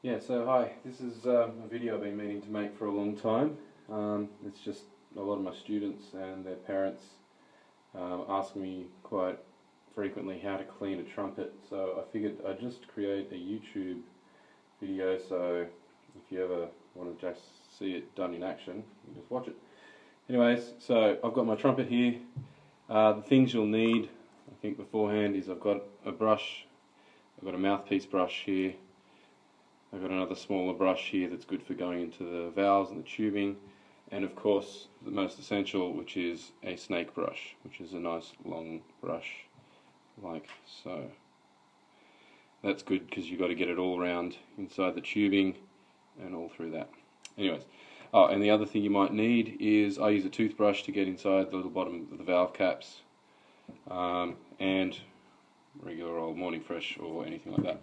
Yeah, so hi, this is a video I've been meaning to make for a long time. It's just a lot of my students and their parents ask me quite frequently how to clean a trumpet, so I figured I'd just create a YouTube video, so if you ever want to just see it done in action, you can just watch it. Anyways, so I've got my trumpet here. The things you'll need, I think beforehand, is I've got a brush, I've got a mouthpiece brush here, I've got another smaller brush here that's good for going into the valves and the tubing, and of course the most essential, which is a snake brush, which is a nice long brush like so. That's good because you've got to get it all around inside the tubing and all through that. Anyways, oh, and the other thing you might need is I use a toothbrush to get inside the little bottom of the valve caps, and regular old Morning Fresh or anything like that.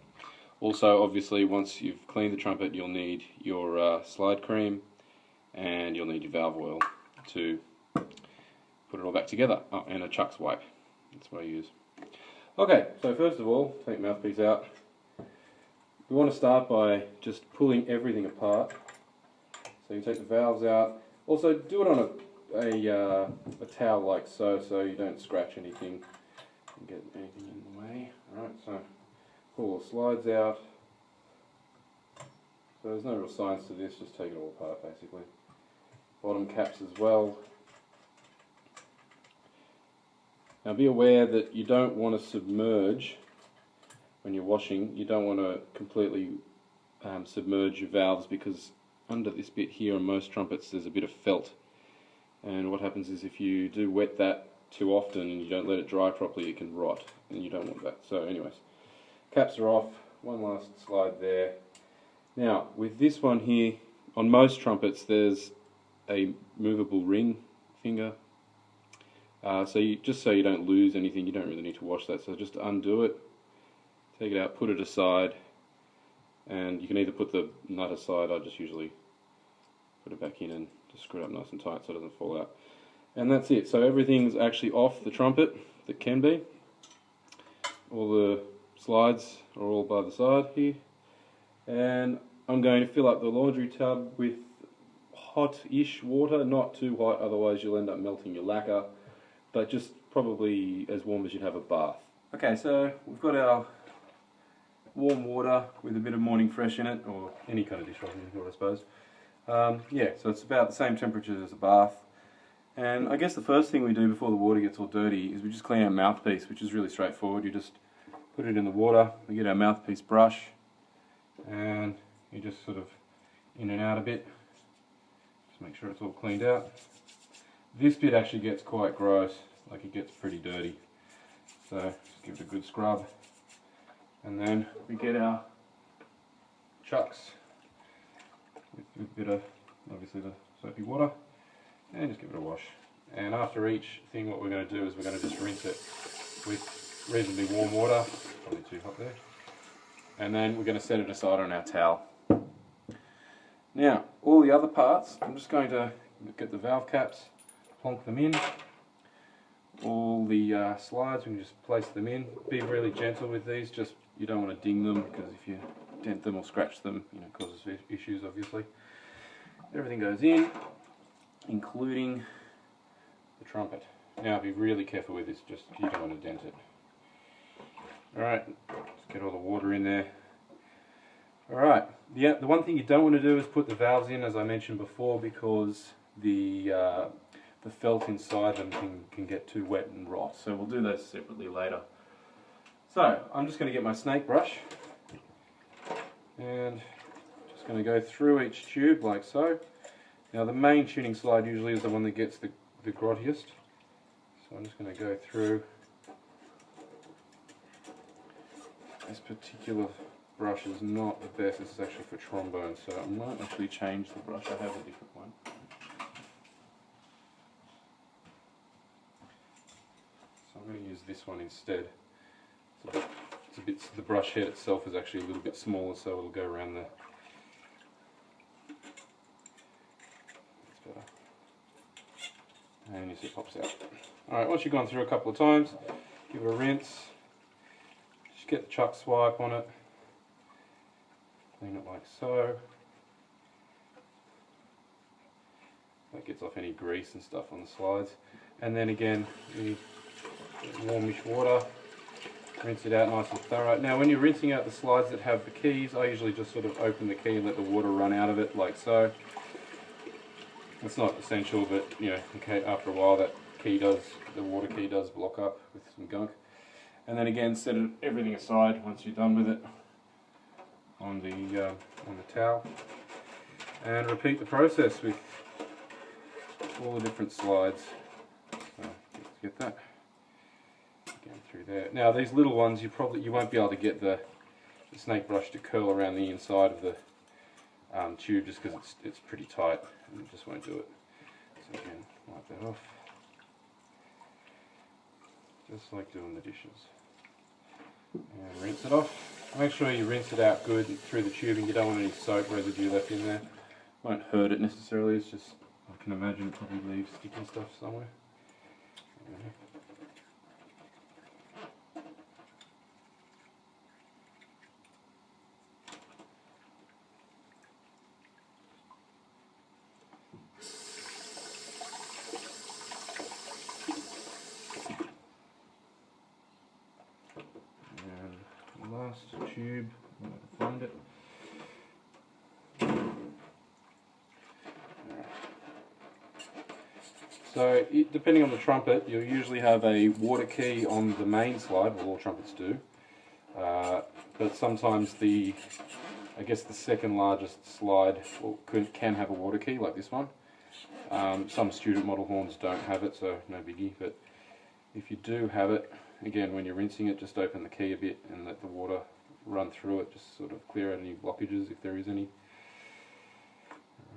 Also, obviously, once you've cleaned the trumpet, you'll need your slide cream and you'll need your valve oil to put it all back together. Oh, and a chucks wipe. That's what I use. Okay, so first of all, take the mouthpiece out. We want to start by just pulling everything apart. So you take the valves out. Also, do it on a towel like so, so you don't scratch anything and get anything in the way. Alright, so pull the slides out. So there's no real science to this, just take it all apart basically. Bottom caps as well. Now be aware that you don't want to submerge when you're washing. You don't want to completely submerge your valves, because under this bit here on most trumpets there's a bit of felt, and what happens is if you do wet that too often and you don't let it dry properly, it can rot, and you don't want that. So anyways, caps are off, one last slide there. Now with this one here, on most trumpets there's a movable ring finger, so you don't lose anything, you don't really need to wash that, so just undo it, take it out, put it aside, and you can either put the nut aside. I just usually put it back in and just screw it up nice and tight so it doesn't fall out. And that's it. So everything's actually off the trumpet that can be. All the slides are all by the side here. And I'm going to fill up the laundry tub with hot-ish water, not too hot, otherwise you'll end up melting your lacquer, but just probably as warm as you'd have a bath. Okay, so we've got our warm water with a bit of Morning Fresh in it, or any kind of dishwashing liquid, I suppose. Yeah, so it's about the same temperature as a bath. And I guess the first thing we do before the water gets all dirty is we just clean our mouthpiece, which is really straightforward. You just put it in the water, we get our mouthpiece brush, and you just sort of in and out a bit. Just make sure it's all cleaned out. This bit actually gets quite gross, like it gets pretty dirty. So just give it a good scrub. And then we get our chucks with a bit of, obviously, the soapy water, and just give it a wash. And after each thing, what we're going to do is we're going to just rinse it with reasonably warm water, probably too hot there, and then we're going to set it aside on our towel. Now, all the other parts, I'm just going to get the valve caps, plonk them in. All the slides, we can just place them in. Be really gentle with these, just you don't want to ding them, because if you dent them or scratch them, it causes issues obviously. Everything goes in, including the trumpet. Now be really careful with this, just you don't want to dent it. Alright, just get all the water in there. Alright, the one thing you don't want to do is put the valves in, as I mentioned before, because the felt inside them can get too wet and rot, so we'll do those separately later. So I'm just going to get my snake brush and just going to go through each tube like so. Now the main tuning slide usually is the one that gets the grottiest, so I'm just going to go through. This particular brush is not the best, this is actually for trombone, so I might actually change the brush. I have a different one. I'm going to use this one instead. The brush head itself is actually a little bit smaller, so it'll go around the. That's better. And you see it pops out. Alright, once you've gone through a couple of times, give it a rinse. Just get the chuck swipe on it. Clean it like so. That gets off any grease and stuff on the slides. And then again, you warmish water, rinse it out nice and thorough. Now when you're rinsing out the slides that have the keys, I usually just sort of open the key and let the water run out of it like so. It's not essential, but you know, okay, after a while that key does, the water key does block up with some gunk. And then again, set everything aside once you're done with it on the towel, and repeat the process with all the different slides. So let's get that going through there. Now these little ones, you won't be able to get the snake brush to curl around the inside of the tube just because it's pretty tight and it just won't do it. So again, wipe that off, just like doing the dishes. And rinse it off. Make sure you rinse it out good through the tubing. You don't want any soap residue left in there. Won't hurt it necessarily, it's just, I can imagine it probably leaves sticky stuff somewhere. Last tube, I'm going to find it. So, depending on the trumpet, you'll usually have a water key on the main slide, well all trumpets do, but sometimes I guess the second largest slide can have a water key, like this one. Some student model horns don't have it, so no biggie, but if you do have it, again, when you're rinsing it, just open the key a bit and let the water run through it, just sort of clear out any blockages if there is any.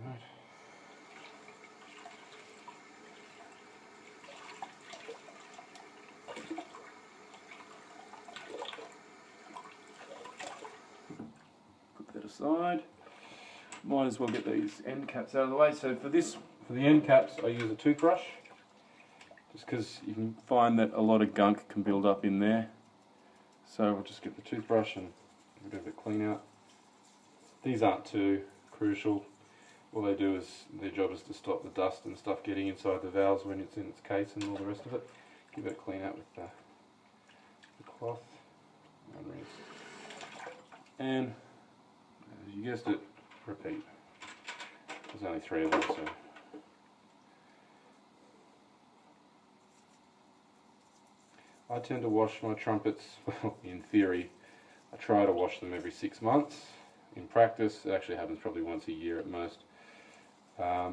Alright. Put that aside. Might as well get these end caps out of the way. So for the end caps, I use a toothbrush. Just because you can find that a lot of gunk can build up in there. So we'll just get the toothbrush and give a bit of a clean out. These aren't too crucial. All they do is, their job is to stop the dust and stuff getting inside the valves when it's in its case and all the rest of it. Give it a clean out with the cloth and rinse. And as you guessed it, repeat. There's only 3 of them, so. I tend to wash my trumpets, well, in theory, I try to wash them every 6 months. In practice, it actually happens probably once a year at most. Yeah,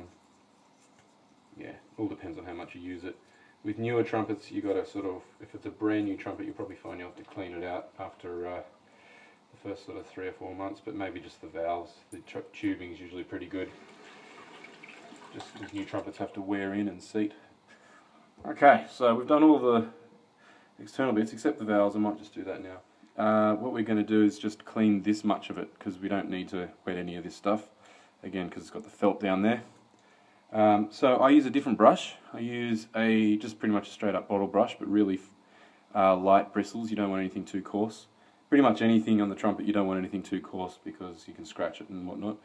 all depends on how much you use it. With newer trumpets, you got to sort of, if it's a brand new trumpet, you'll probably find you have to clean it out after the first sort of 3 or 4 months, but maybe just the valves. The tubing is usually pretty good. Just because new trumpets have to wear in and seat. Okay, so we've done all the external bits except the valves. I might just do that now. What we're going to do is just clean this much of it because we don't need to wet any of this stuff, again because it's got the felt down there. So I use a different brush. I use just pretty much a straight up bottle brush, but really light bristles. You don't want anything too coarse. Pretty much anything on the trumpet you don't want anything too coarse because you can scratch it and whatnot.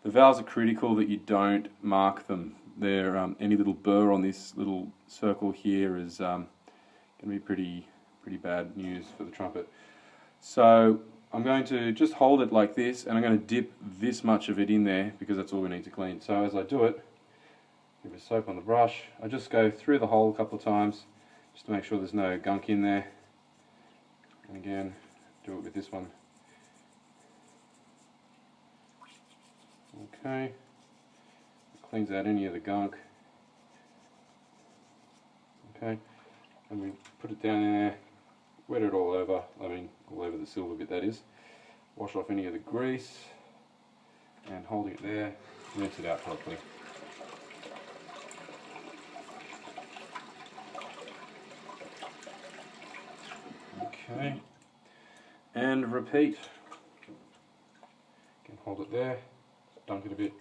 The valves are critical that you don't mark them. Any little burr on this little circle here is going to be pretty bad news for the trumpet. So I'm going to just hold it like this, and I'm going to dip this much of it in there because that's all we need to clean. So as I do it, give it soap on the brush. I just go through the hole a couple of times just to make sure there's no gunk in there. And again, do it with this one. Okay, it cleans out any of the gunk. Okay, and we put it down in there, wet it all over, all over the silver bit that is. Wash off any of the grease, and holding it there, rinse it out properly. Okay, and repeat. You can hold it there, dunk it a bit.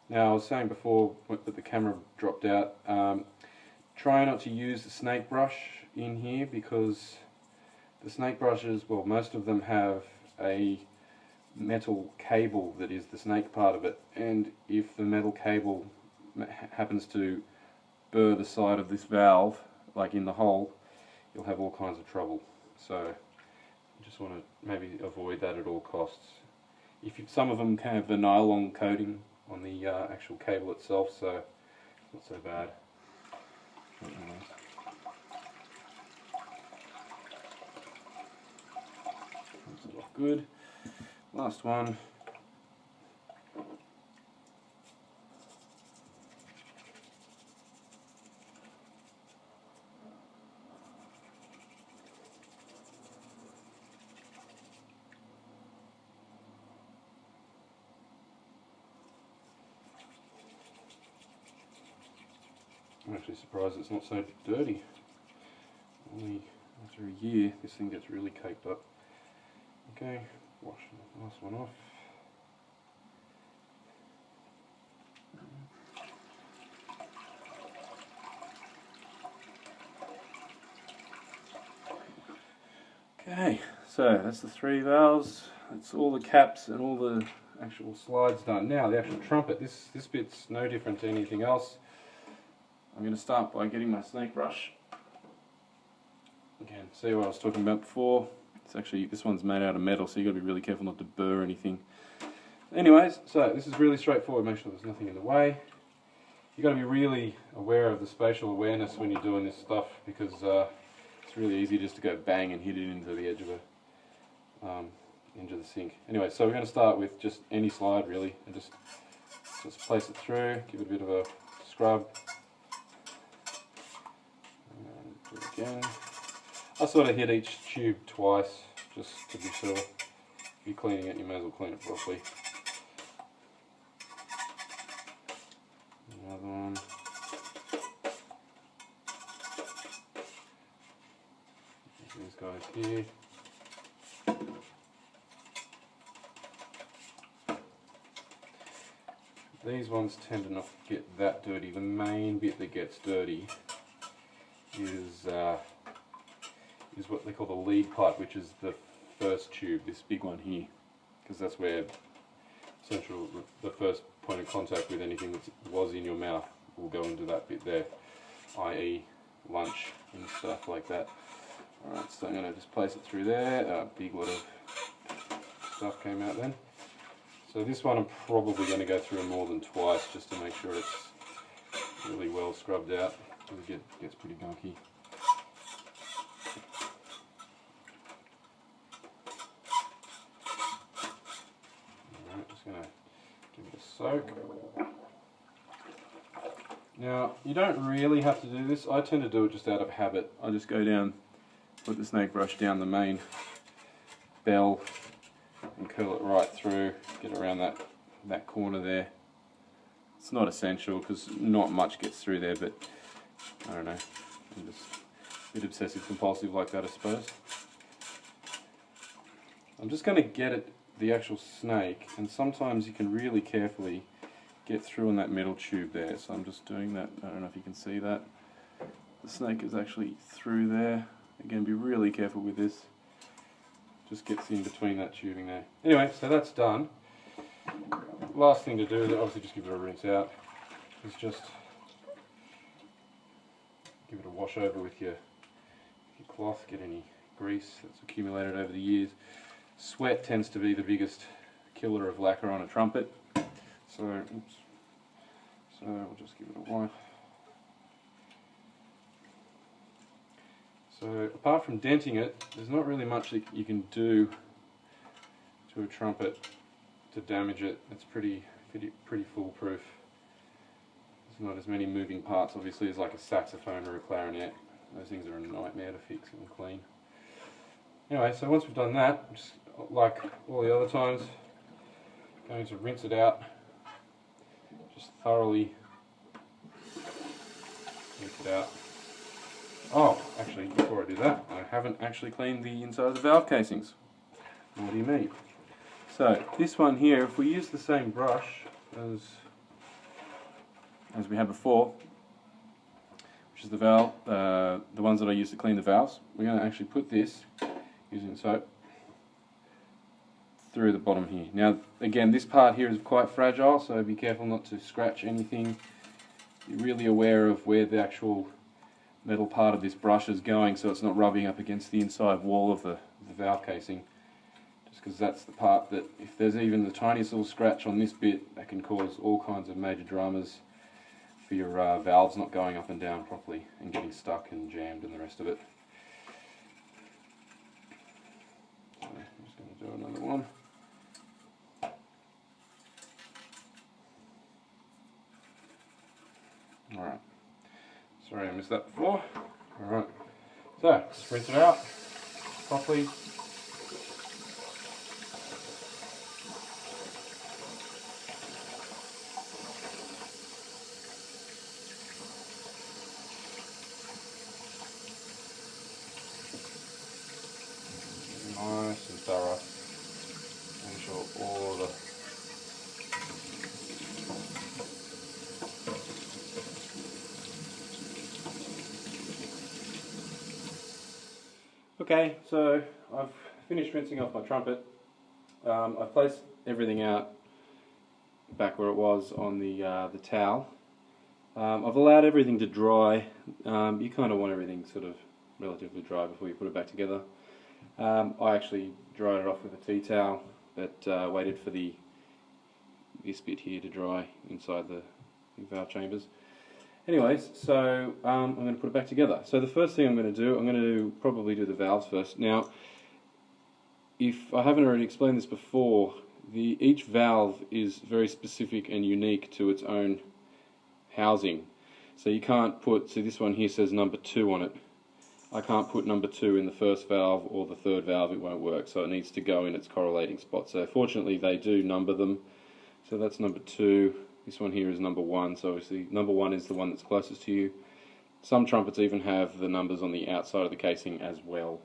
Now I was saying before that the camera dropped out, try not to use the snake brush in here because the snake brushes, well, most of them have a metal cable that is the snake part of it, and if the metal cable happens to burr the side of this valve, like in the hole, you'll have all kinds of trouble. So you just want to maybe avoid that at all costs. Some of them have the nylon coating on the actual cable itself, so it's not so bad. That's all good. Last one. I'm actually surprised it's not so dirty. Only after a year this thing gets really caked up. Okay, wash the last one off. Okay, so that's the 3 valves. That's all the caps and all the actual slides done. Now the actual trumpet, this bit's no different to anything else. I'm going to start by getting my snake brush. Again, see what I was talking about before. It's actually, this one's made out of metal, so you've got to be really careful not to burr anything. Anyways, so this is really straightforward. Make sure there's nothing in the way. You've got to be really aware of the spatial awareness when you're doing this stuff, because it's really easy just to go bang and hit it into the edge of into the sink. Anyway, so we're going to start with just any slide really, and just place it through, give it a bit of a scrub. And do it again. I sort of hit each tube twice, just to be sure. If you're cleaning it, you may as well clean it properly. Another one. These guys here. These ones tend to not get that dirty. The main bit that gets dirty is what they call the lead pipe, which is the first tube, this big one here, because that's where the first point of contact with anything that was in your mouth will go into that bit there, i.e. lunch and stuff like that. Alright, so I'm going to just place it through there. A big lot of stuff came out then. So this one I'm probably going to go through more than twice just to make sure it's really well scrubbed out, because it gets pretty gunky. Alright, just going to give it a soak. Now, you don't really have to do this. I tend to do it just out of habit. I just go down, put the snake brush down the main bell and curl it right through, get around that corner there. It's not essential because not much gets through there, but I don't know, I'm just a bit obsessive compulsive like that, I suppose. I'm just going to get at the actual snake, and sometimes you can really carefully get through on that middle tube there, so I'm just doing that. I don't know if you can see that. The snake is actually through there. Again, be really careful with this. Just gets in between that tubing there. Anyway, so that's done. Last thing to do, obviously just give it a rinse out, is just give it a wash over with your cloth, get any grease that's accumulated over the years. Sweat tends to be the biggest killer of lacquer on a trumpet, so we'll just give it a wipe. So apart from denting it, there's not really much that you can do to a trumpet to damage it. It's pretty foolproof. There's not as many moving parts obviously as like a saxophone or a clarinet. Those things are a nightmare to fix and clean. Anyway, so once we've done that, just like all the other times, going to rinse it out, just thoroughly rinse it out. Oh, actually, before I do that, I haven't actually cleaned the inside of the valve casings. What do you mean? So, this one here, if we use the same brush as we had before, we which is the valve, the ones that I use to clean the valves. We're going to actually put this, using soap, through the bottom here. Now again, this part here is quite fragile, so be careful not to scratch anything. Be really aware of where the actual metal part of this brush is going, so it's not rubbing up against the inside wall of the valve casing, just because that's the part that, if there's even the tiniest little scratch on this bit, that can cause all kinds of major dramas for your valves not going up and down properly and getting stuck and jammed and the rest of it. So I'm just going to do another one. Alright, sorry I missed that before. Alright, so let's rinse it out properly. Nice and thorough. Make sure all the Okay, so I've finished rinsing off my trumpet. I've placed everything out back where it was on the towel. I've allowed everything to dry. You kind of want everything sort of relatively dry before you put it back together. I actually dried it off with a tea towel, but waited for this bit here to dry inside the valve chambers. Anyways, so I'm going to put it back together. So the first thing I'm going to do, I'm going to probably do the valves first. Now, if I haven't already explained this before, each valve is very specific and unique to its own housing. So you can't put, see this one here says number 2 on it. I can't put number 2 in the first valve or the third valve, it won't work. So it needs to go in its correlating spot. So fortunately they do number them. So that's number 2. This one here is number 1, so obviously number 1 is the one that's closest to you. Some trumpets even have the numbers on the outside of the casing as well.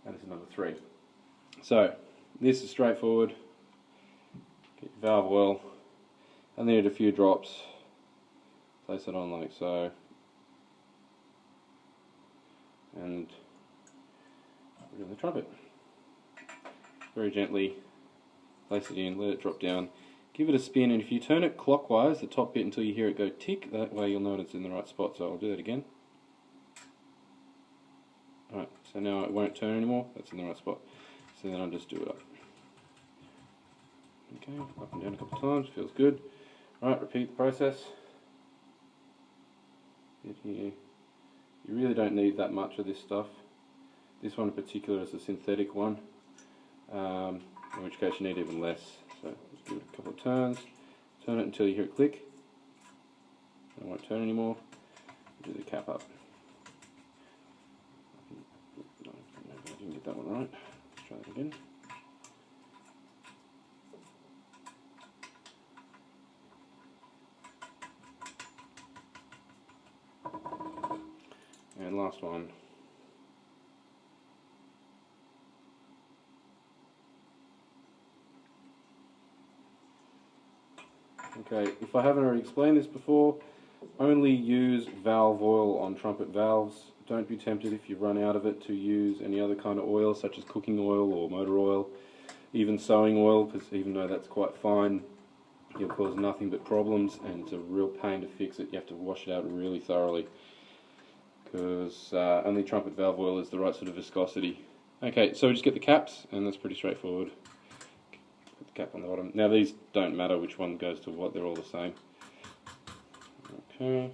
And this is number 3. So this is straightforward. Get your valve oil. I needed a few drops. Place it on like so. And put it in the trumpet. Very gently place it in, let it drop down. Give it a spin, and if you turn it clockwise, the top bit, until you hear it go tick, that way you'll know it's in the right spot. So I'll do that again. Alright, so now it won't turn anymore, that's in the right spot. So then I'll just do it up. Okay, up and down a couple of times, feels good. Alright, repeat the process. Get here. You really don't need that much of this stuff. This one in particular is a synthetic one, in which case you need even less. So just give it a couple of turns, turn it until you hear it click. It won't turn anymore. Do the cap up. No, I didn't get that one right. Let's try that again. And last one. Okay, if I haven't already explained this before, only use valve oil on trumpet valves. Don't be tempted, if you run out of it, to use any other kind of oil, such as cooking oil or motor oil, even sewing oil, because even though that's quite fine, it'll cause nothing but problems, and it's a real pain to fix it. You have to wash it out really thoroughly, because only trumpet valve oil is the right sort of viscosity. Okay, so we just get the caps, and that's pretty straightforward. Put the cap on the bottom. Now these don't matter which one goes to what, they're all the same. Okay.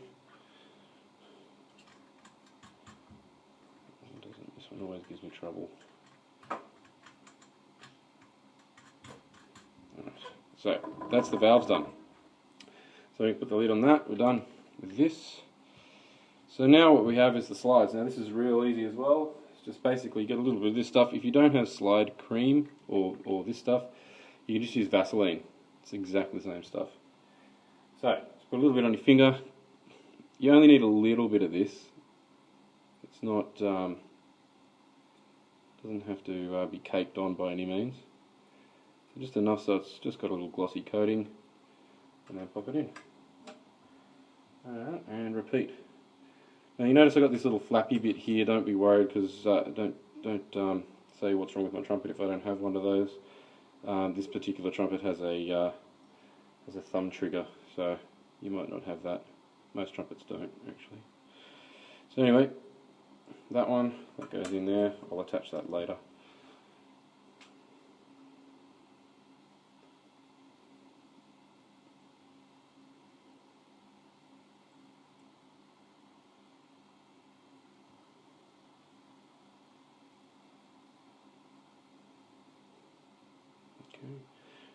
This one always gives me trouble. Alright, so that's the valves done. So we put the lid on that, we're done with this. So now what we have is the slides. Now this is real easy as well. It's just basically get a little bit of this stuff. If you don't have slide cream or this stuff, you can just use Vaseline. It's exactly the same stuff. So just put a little bit on your finger. You only need a little bit of this. It's not doesn't have to be caked on by any means. So just enough so it's just got a little glossy coating, and then pop it in. Alright, and repeat. Now you notice I got this little flappy bit here. Don't be worried, because don't say what's wrong with my trumpet if I don't have one of those. This particular trumpet has a thumb trigger, so you might not have that. Most trumpets don't, actually. So anyway, that one, that goes in there. I'll attach that later. Okay.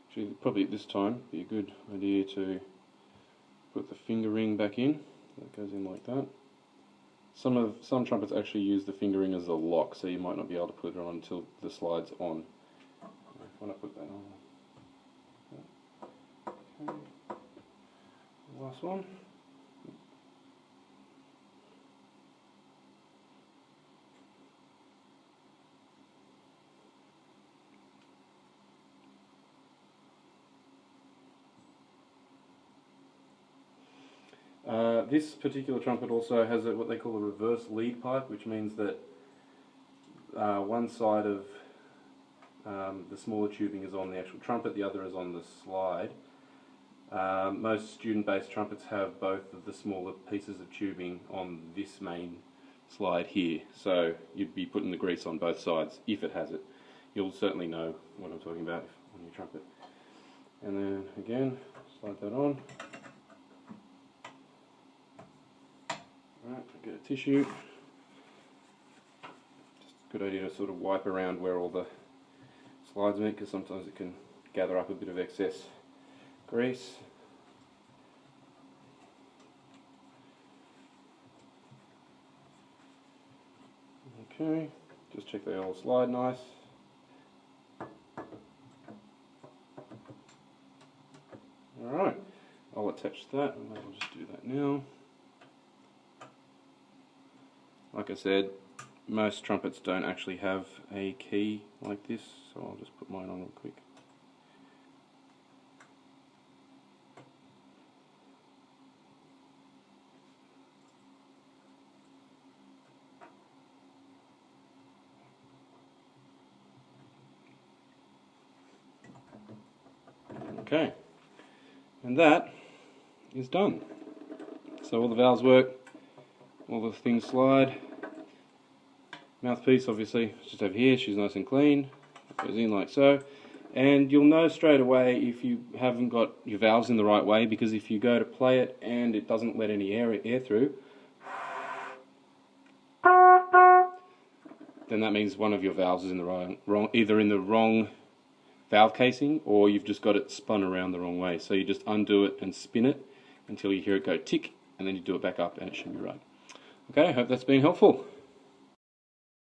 Actually, probably at this time, be a good idea to put the finger ring back in. That goes in like that. Some trumpets actually use the finger ring as a lock, so you might not be able to put it on until the slide's on. When I put that on. Okay. Last one. This particular trumpet also has what they call a reverse lead pipe, which means that one side of the smaller tubing is on the actual trumpet, the other is on the slide. Most student-based trumpets have both of the smaller pieces of tubing on this main slide here, so you'd be putting the grease on both sides if it has it. You'll certainly know what I'm talking about on your trumpet. And then again, slide that on. Right, get a tissue. Just a good idea to sort of wipe around where all the slides meet, because sometimes it can gather up a bit of excess grease. Okay, just check they all slide nice. Alright, I'll attach that, and I'll just do that now. Like I said, most trumpets don't actually have a key like this, so I'll just put mine on real quick. Okay, and that is done. So all the valves work, all the things slide. Mouthpiece, obviously, just over here, she's nice and clean. It goes in like so. And you'll know straight away if you haven't got your valves in the right way, because if you go to play it and it doesn't let any air through, then that means one of your valves is in the either in the wrong valve casing, or you've just got it spun around the wrong way. So you just undo it and spin it until you hear it go tick, and then you do it back up and it should be right. Okay, I hope that's been helpful.